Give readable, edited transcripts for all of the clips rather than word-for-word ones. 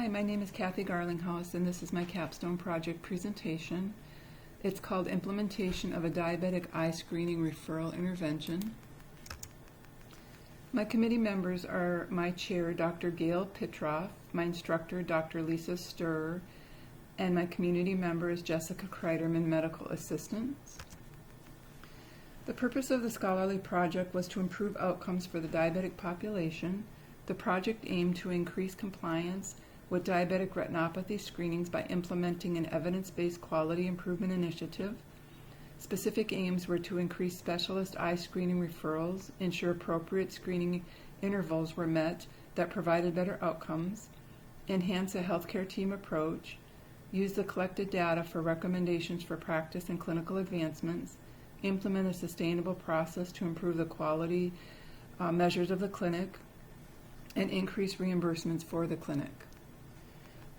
Hi, my name is Kathy Garlinghouse, and this is my capstone project presentation. It's called Implementation of a Diabetic Eye Screening Referral Intervention. My committee members are my chair, Dr. Gail Pitroff, my instructor, Dr. Lisa Sturr, and my community member is Jessica Kreiderman, medical assistant. The purpose of the scholarly project was to improve outcomes for the diabetic population. The project aimed to increase compliance with diabetic retinopathy screenings by implementing an evidence-based quality improvement initiative. Specific aims were to increase specialist eye screening referrals, ensure appropriate screening intervals were met that provided better outcomes, enhance a healthcare team approach, use the collected data for recommendations for practice and clinical advancements, implement a sustainable process to improve the quality measures of the clinic, and increase reimbursements for the clinic.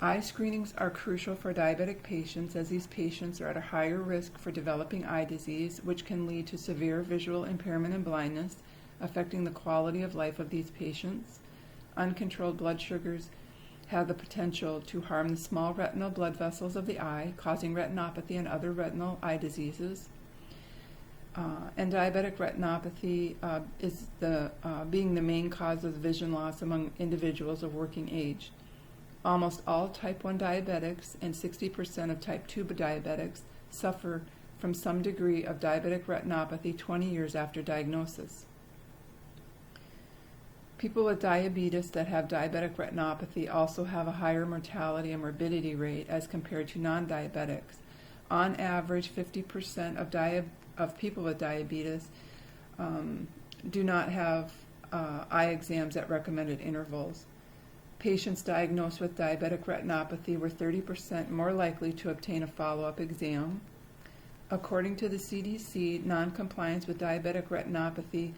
Eye screenings are crucial for diabetic patients as these patients are at a higher risk for developing eye disease, which can lead to severe visual impairment and blindness, affecting the quality of life of these patients. Uncontrolled blood sugars have the potential to harm the small retinal blood vessels of the eye, causing retinopathy and other retinal eye diseases. And diabetic retinopathy is being the main cause of vision loss among individuals of working age. Almost all type 1 diabetics and 60% of type 2 diabetics suffer from some degree of diabetic retinopathy 20 years after diagnosis. People with diabetes that have diabetic retinopathy also have a higher mortality and morbidity rate as compared to non-diabetics. On average, 50% of people with diabetes do not have eye exams at recommended intervals. Patients diagnosed with diabetic retinopathy were 30% more likely to obtain a follow-up exam. According to the CDC, noncompliance with diabetic retinopathy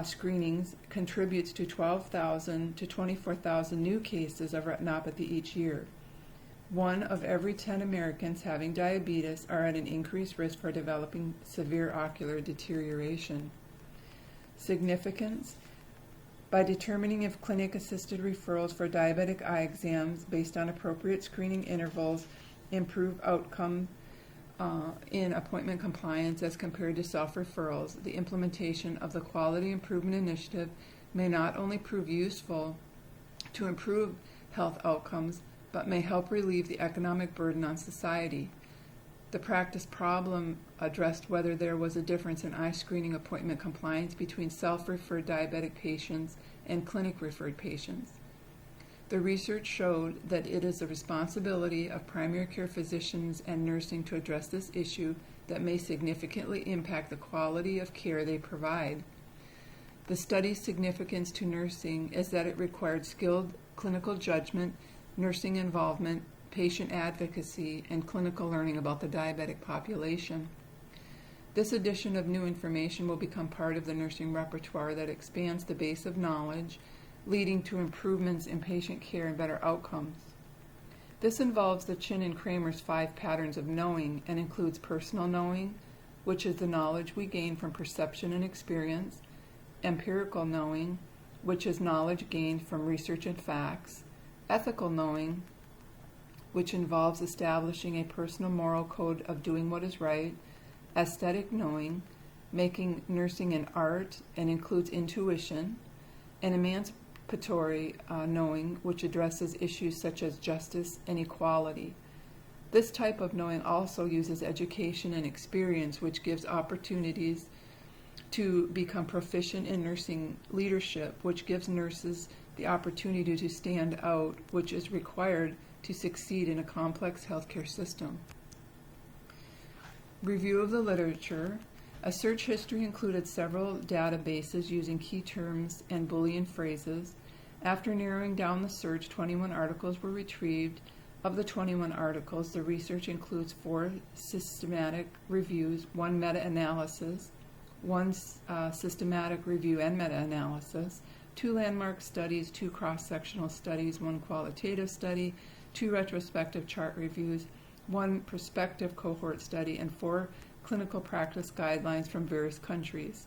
screenings contributes to 12,000 to 24,000 new cases of retinopathy each year. 1 of every 10 Americans having diabetes are at an increased risk for developing severe ocular deterioration. Significance: by determining if clinic-assisted referrals for diabetic eye exams based on appropriate screening intervals improve outcome in appointment compliance as compared to self-referrals, the implementation of the Quality Improvement Initiative may not only prove useful to improve health outcomes, but may help relieve the economic burden on society. The practice problem addressed whether there was a difference in eye screening appointment compliance between self-referred diabetic patients and clinic-referred patients. The research showed that it is the responsibility of primary care physicians and nursing to address this issue that may significantly impact the quality of care they provide. The study's significance to nursing is that it required skilled clinical judgment, nursing involvement, patient advocacy, and clinical learning about the diabetic population. This addition of new information will become part of the nursing repertoire that expands the base of knowledge, leading to improvements in patient care and better outcomes. This involves the Chin and Kramer's 5 patterns of knowing and includes personal knowing, which is the knowledge we gain from perception and experience, empirical knowing, which is knowledge gained from research and facts, ethical knowing, which involves establishing a personal moral code of doing what is right, aesthetic knowing, making nursing an art and includes intuition, and emancipatory knowing, which addresses issues such as justice and equality. This type of knowing also uses education and experience, which gives opportunities to become proficient in nursing leadership, which gives nurses the opportunity to stand out, which is required to succeed in a complex healthcare system. Review of the literature. A search history included several databases using key terms and Boolean phrases. After narrowing down the search, 21 articles were retrieved. Of the 21 articles, the research includes 4 systematic reviews, 1 meta-analysis, 1 systematic review and meta-analysis, 2 landmark studies, 2 cross-sectional studies, 1 qualitative study, 2 retrospective chart reviews, 1 prospective cohort study, and 4 clinical practice guidelines from various countries.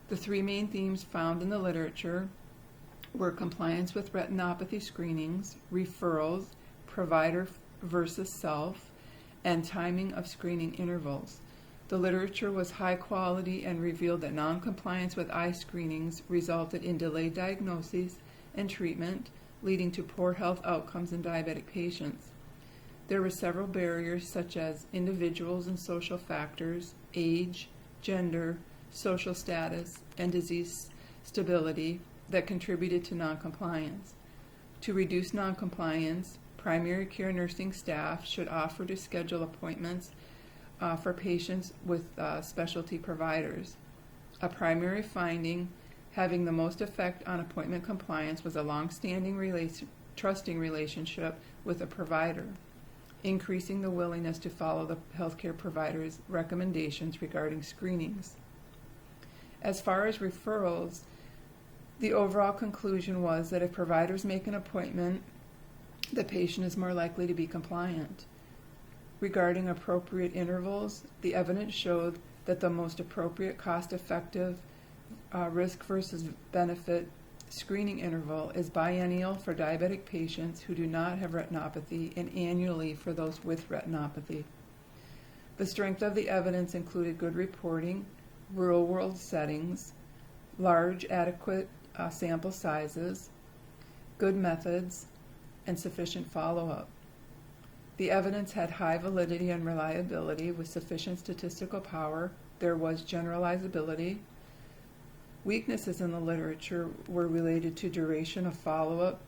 The 3 main themes found in the literature were compliance with retinopathy screenings, referrals, provider versus self, and timing of screening intervals. The literature was high quality and revealed that non-compliance with eye screenings resulted in delayed diagnoses and treatment, leading to poor health outcomes in diabetic patients. There were several barriers such as individuals and social factors, age, gender, social status, and disease stability that contributed to noncompliance. To reduce noncompliance, primary care nursing staff should offer to schedule appointments for patients with specialty providers. A primary finding having the most effect on appointment compliance was a long-standing trusting relationship with a provider, increasing the willingness to follow the healthcare provider's recommendations regarding screenings. As far as referrals, the overall conclusion was that if providers make an appointment, the patient is more likely to be compliant. Regarding appropriate intervals, the evidence showed that the most appropriate cost-effective risk versus benefit screening interval is biennial for diabetic patients who do not have retinopathy and annually for those with retinopathy. The strength of the evidence included good reporting, real-world settings, large adequate sample sizes, good methods, and sufficient follow-up. The evidence had high validity and reliability with sufficient statistical power. There was generalizability. Weaknesses in the literature were related to duration of follow-up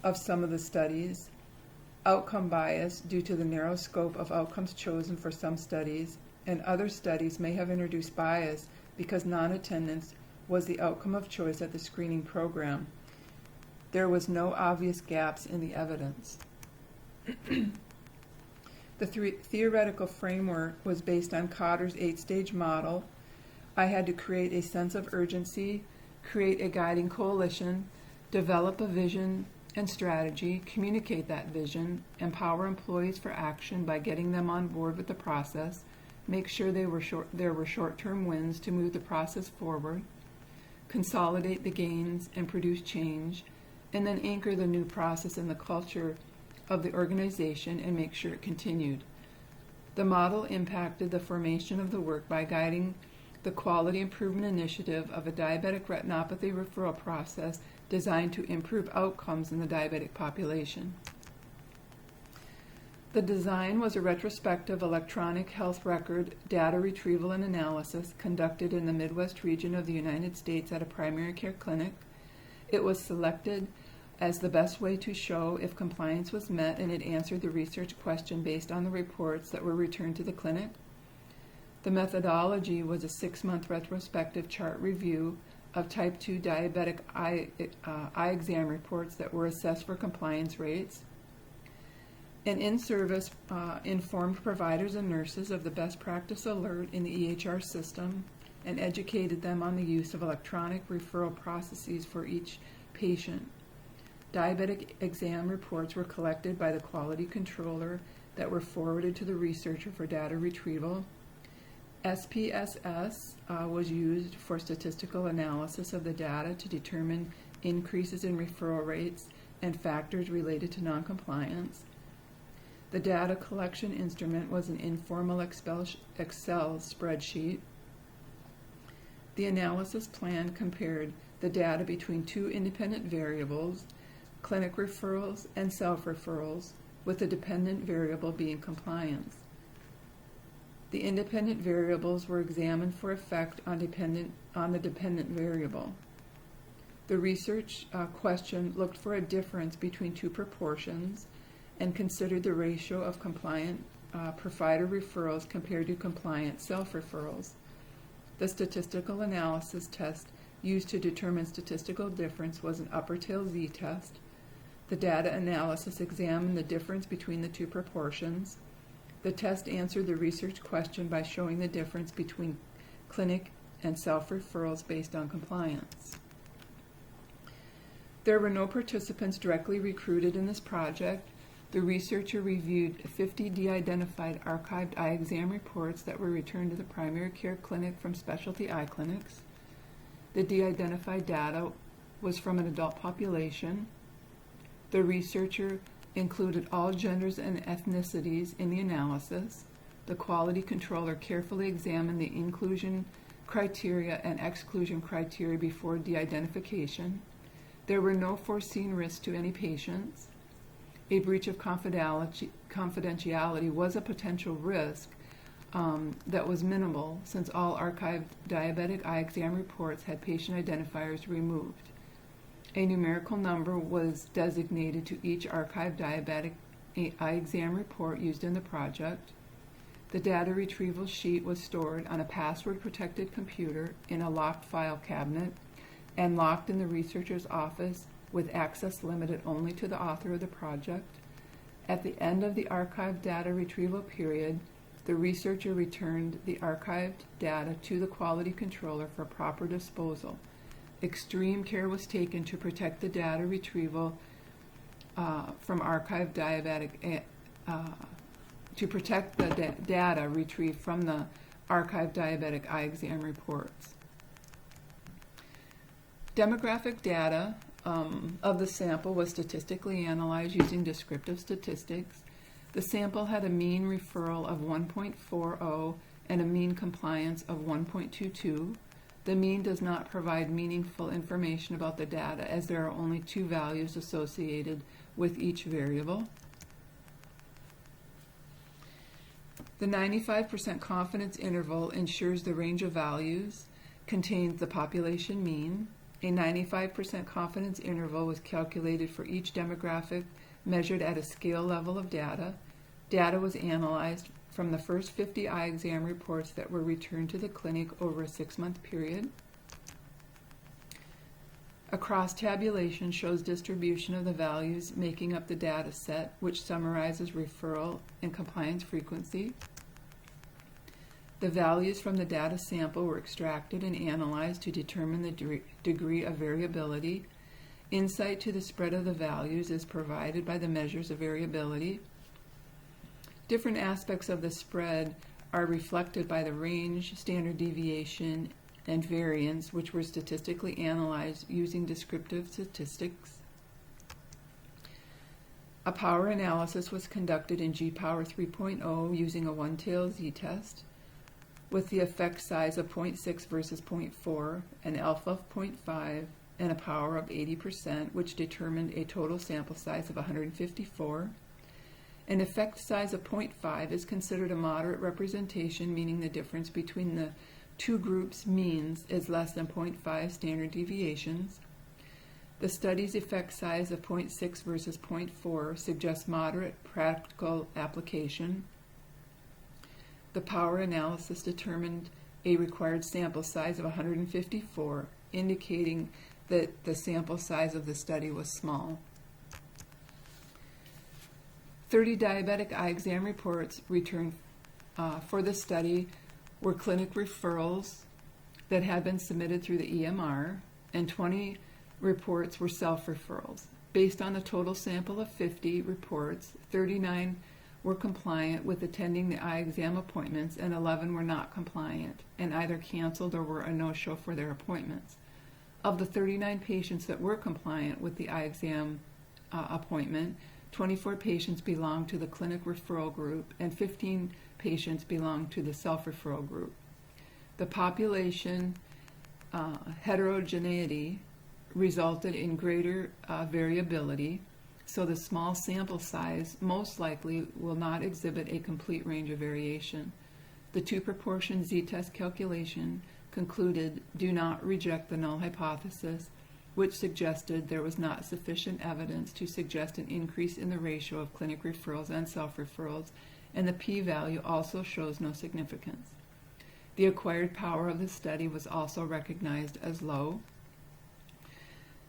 of some of the studies, outcome bias due to the narrow scope of outcomes chosen for some studies, and other studies may have introduced bias because non-attendance was the outcome of choice at the screening program. There was no obvious gaps in the evidence. The theoretical framework was based on Cotter's 8-stage model. I had to create a sense of urgency, create a guiding coalition, develop a vision and strategy, communicate that vision, empower employees for action by getting them on board with the process, make sure there were short-term wins to move the process forward, consolidate the gains and produce change, and then anchor the new process in the culture of the organization and make sure it continued. The model impacted the formation of the work by guiding the quality improvement initiative of a diabetic retinopathy referral process designed to improve outcomes in the diabetic population. The design was a retrospective electronic health record data retrieval and analysis conducted in the Midwest region of the United States at a primary care clinic. It was selected as the best way to show if compliance was met, and it answered the research question based on the reports that were returned to the clinic. The methodology was a 6-month retrospective chart review of type 2 diabetic eye exam reports that were assessed for compliance rates. An in-service informed providers and nurses of the best practice alert in the EHR system and educated them on the use of electronic referral processes for each patient. Diabetic exam reports were collected by the quality controller that were forwarded to the researcher for data retrieval. SPSS was used for statistical analysis of the data to determine increases in referral rates and factors related to noncompliance. The data collection instrument was an informal Excel spreadsheet. The analysis plan compared the data between 2 independent variables, clinic referrals and self-referrals, with the dependent variable being compliance. The independent variables were examined for effect on the dependent variable. The research question looked for a difference between 2 proportions and considered the ratio of compliant provider referrals compared to compliant self-referrals. The statistical analysis test used to determine statistical difference was an upper tail z-test. The data analysis examined the difference between the 2 proportions. The test answered the research question by showing the difference between clinic and self-referrals based on compliance. There were no participants directly recruited in this project. The researcher reviewed 50 de-identified archived eye exam reports that were returned to the primary care clinic from specialty eye clinics. The de-identified data was from an adult population. The researcher included all genders and ethnicities in the analysis. The quality controller carefully examined the inclusion criteria and exclusion criteria before de-identification. There were no foreseen risks to any patients. A breach of confidentiality was a potential risk that was minimal, since all archived diabetic eye exam reports had patient identifiers removed. A numerical number was designated to each archived diabetic eye exam report used in the project. The data retrieval sheet was stored on a password-protected computer in a locked file cabinet and locked in the researcher's office with access limited only to the author of the project. At the end of the archived data retrieval period, the researcher returned the archived data to the quality controller for proper disposal. Extreme care was taken to protect the data retrieval from archived diabetic to protect the data retrieved from the archived diabetic eye exam reports. Demographic data of the sample was statistically analyzed using descriptive statistics. The sample had a mean referral of 1.40 and a mean compliance of 1.22. The mean does not provide meaningful information about the data, as there are only two values associated with each variable. The 95% confidence interval ensures the range of values contains the population mean. A 95% confidence interval was calculated for each demographic measured at a scale level of data. Data was analyzed from the first 50 eye exam reports that were returned to the clinic over a 6-month period. A cross-tabulation shows distribution of the values making up the data set, which summarizes referral and compliance frequency. The values from the data sample were extracted and analyzed to determine the degree of variability. Insight to the spread of the values is provided by the measures of variability. Different aspects of the spread are reflected by the range, standard deviation, and variance, which were statistically analyzed using descriptive statistics. A power analysis was conducted in G-Power 3.0 using a one-tailed z-test with the effect size of 0.6 versus 0.4, an alpha of 0.5, and a power of 80%, which determined a total sample size of 154. An effect size of 0.5 is considered a moderate representation, meaning the difference between the two groups' means is less than 0.5 standard deviations. The study's effect size of 0.6 versus 0.4 suggests moderate practical application. The power analysis determined a required sample size of 154, indicating that the sample size of the study was small. 30 diabetic eye exam reports returned for the study were clinic referrals that had been submitted through the EMR, and 20 reports were self-referrals. Based on a total sample of 50 reports, 39 were compliant with attending the eye exam appointments, and 11 were not compliant and either canceled or were a no-show for their appointments. Of the 39 patients that were compliant with the eye exam appointment, 24 patients belonged to the clinic referral group and 15 patients belonged to the self-referral group. The population heterogeneity resulted in greater variability, so the small sample size most likely will not exhibit a complete range of variation. The two-proportion z-test calculation concluded do not reject the null hypothesis, which suggested there was not sufficient evidence to suggest an increase in the ratio of clinic referrals and self-referrals, and the p-value also shows no significance. The acquired power of the study was also recognized as low.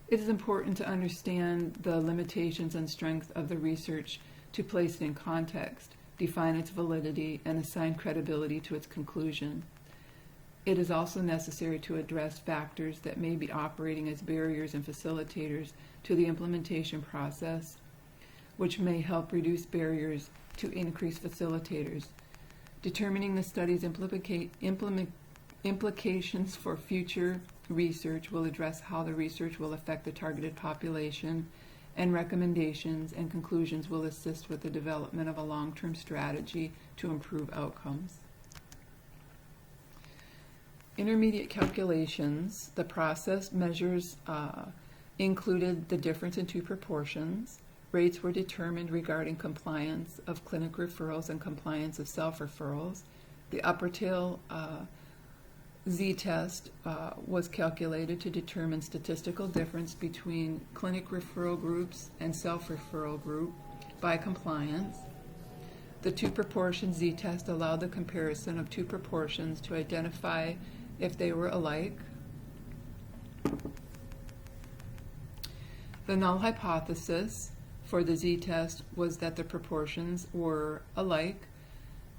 It is important to understand the limitations and strength of the research to place it in context, define its validity, and assign credibility to its conclusion. It is also necessary to address factors that may be operating as barriers and facilitators to the implementation process, which may help reduce barriers to increase facilitators. Determining the study's implications for future research will address how the research will affect the targeted population, and recommendations and conclusions will assist with the development of a long-term strategy to improve outcomes. Intermediate calculations, the process measures included the difference in two proportions. Rates were determined regarding compliance of clinic referrals and compliance of self-referrals. The upper tail z-test was calculated to determine statistical difference between clinic referral groups and self-referral group by compliance. The two proportion z-test allowed the comparison of two proportions to identify if they were alike. The null hypothesis for the z-test was that the proportions were alike.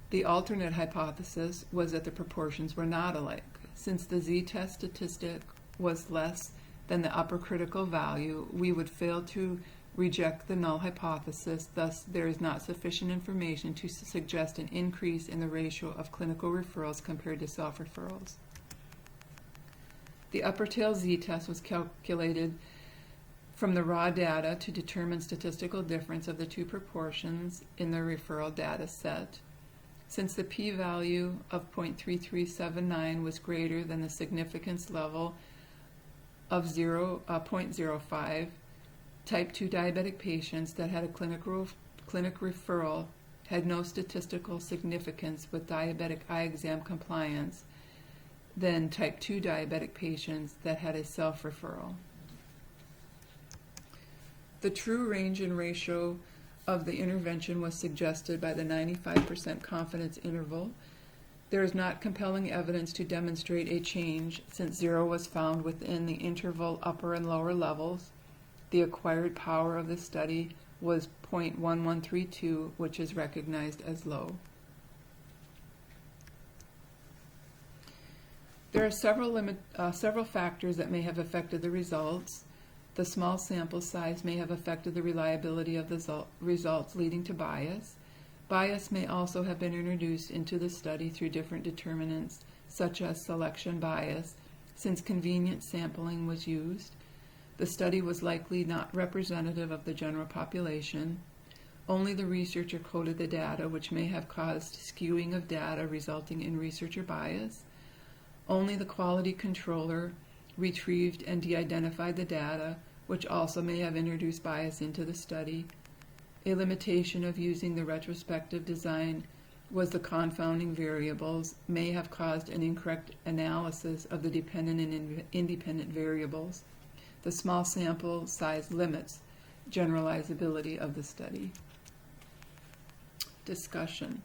The alternate hypothesis was that the proportions were not alike. Since the z-test statistic was less than the upper critical value, we would fail to reject the null hypothesis. Thus, there is not sufficient information to suggest an increase in the ratio of clinical referrals compared to self-referrals. The upper tail z-test was calculated from the raw data to determine statistical difference of the two proportions in the referral data set. Since the p-value of 0.3379 was greater than the significance level of 0.05, type 2 diabetic patients that had a clinic referral had no statistical significance with diabetic eye exam compliance than type 2 diabetic patients that had a self-referral. The true range and ratio of the intervention was suggested by the 95% confidence interval. There is not compelling evidence to demonstrate a change since 0 was found within the interval upper and lower levels. The acquired power of the study was 0.1132, which is recognized as low. There are several factors that may have affected the results. The small sample size may have affected the reliability of the results, leading to bias. Bias may also have been introduced into the study through different determinants, such as selection bias, since convenient sampling was used. The study was likely not representative of the general population. Only the researcher coded the data, which may have caused skewing of data resulting in researcher bias. Only the quality controller retrieved and de-identified the data, which also may have introduced bias into the study. A limitation of using the retrospective design was the confounding variables may have caused an incorrect analysis of the dependent and independent variables. The small sample size limits generalizability of the study. Discussion.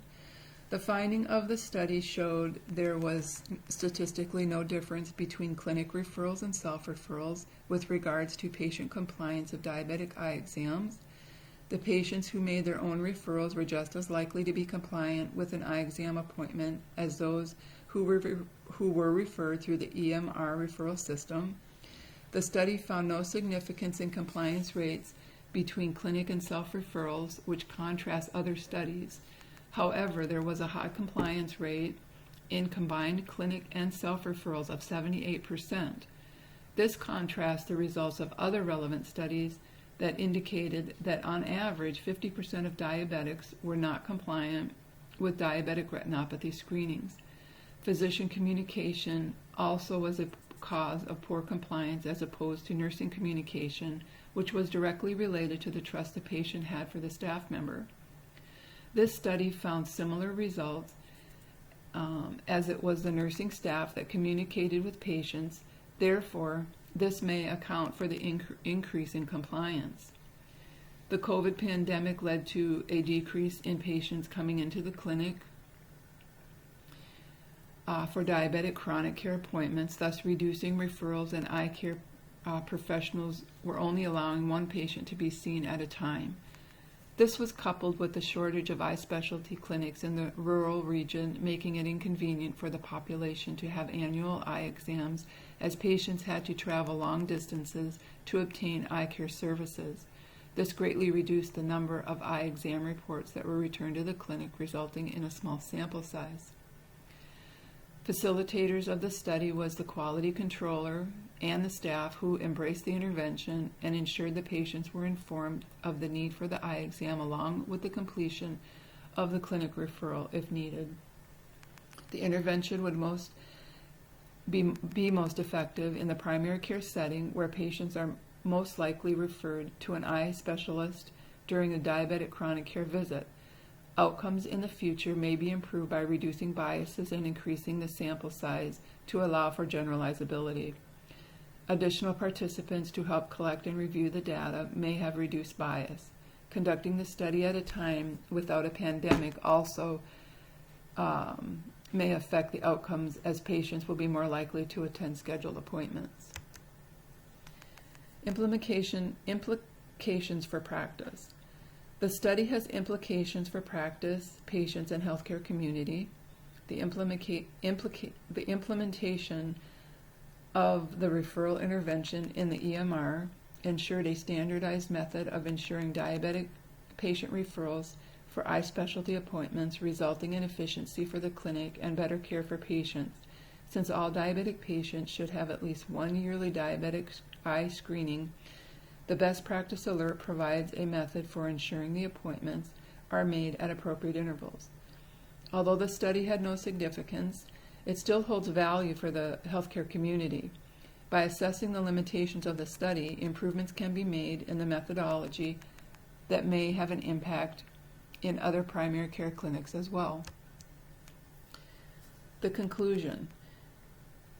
The finding of the study showed there was statistically no difference between clinic referrals and self-referrals with regards to patient compliance of diabetic eye exams. The patients who made their own referrals were just as likely to be compliant with an eye exam appointment as those who were referred through the EMR referral system. The study found no significance in compliance rates between clinic and self-referrals, which contrasts other studies. However, there was a high compliance rate in combined clinic and self-referrals of 78%. This contrasts the results of other relevant studies that indicated that on average 50% of diabetics were not compliant with diabetic retinopathy screenings. Physician communication also was a cause of poor compliance as opposed to nursing communication, which was directly related to the trust the patient had for the staff member. This study found similar results as it was the nursing staff that communicated with patients. Therefore, this may account for the increase in compliance. The COVID pandemic led to a decrease in patients coming into the clinic for diabetic chronic care appointments, thus reducing referrals, and eye care professionals were only allowing one patient to be seen at a time. This was coupled with the shortage of eye specialty clinics in the rural region, making it inconvenient for the population to have annual eye exams, as patients had to travel long distances to obtain eye care services. This greatly reduced the number of eye exam reports that were returned to the clinic, resulting in a small sample size. Facilitators of the study was the quality controller and the staff who embraced the intervention and ensured the patients were informed of the need for the eye exam along with the completion of the clinic referral if needed. The intervention would be most effective in the primary care setting where patients are most likely referred to an eye specialist during a diabetic chronic care visit. Outcomes in the future may be improved by reducing biases and increasing the sample size to allow for generalizability. Additional participants to help collect and review the data may have reduced bias. Conducting the study at a time without a pandemic also may affect the outcomes as patients will be more likely to attend scheduled appointments. Implications for practice. The study has implications for practice, patients, and healthcare community. The implementation of the referral intervention in the EMR ensured a standardized method of ensuring diabetic patient referrals for eye specialty appointments, resulting in efficiency for the clinic and better care for patients, since all diabetic patients should have at least one yearly diabetic eye screening. The best practice alert provides a method for ensuring the appointments are made at appropriate intervals. Although the study had no significance, it still holds value for the healthcare community. By assessing the limitations of the study, improvements can be made in the methodology that may have an impact in other primary care clinics as well. The conclusion.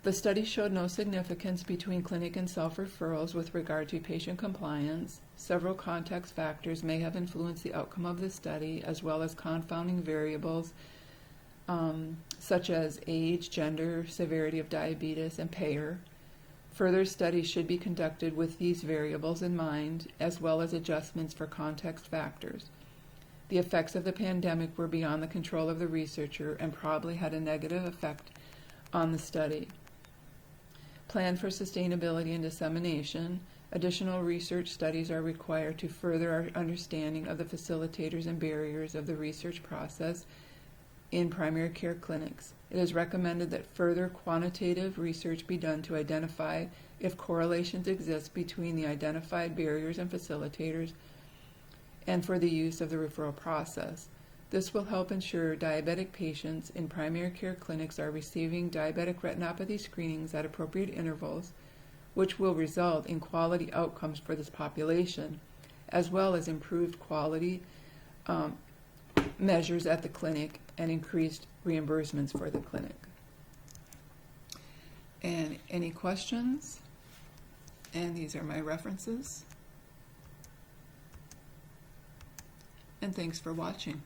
The study showed no significance between clinic and self-referrals with regard to patient compliance. Several context factors may have influenced the outcome of the study, as well as confounding variables such as age, gender, severity of diabetes, and payer. Further studies should be conducted with these variables in mind, as well as adjustments for context factors. The effects of the pandemic were beyond the control of the researcher and probably had a negative effect on the study. Plan for sustainability and dissemination. Additional research studies are required to further our understanding of the facilitators and barriers of the research process in primary care clinics. It is recommended that further quantitative research be done to identify if correlations exist between the identified barriers and facilitators and for the use of the referral process. This will help ensure diabetic patients in primary care clinics are receiving diabetic retinopathy screenings at appropriate intervals, which will result in quality outcomes for this population, as well as improved quality measures at the clinic and increased reimbursements for the clinic. And any questions? And these are my references. And thanks for watching.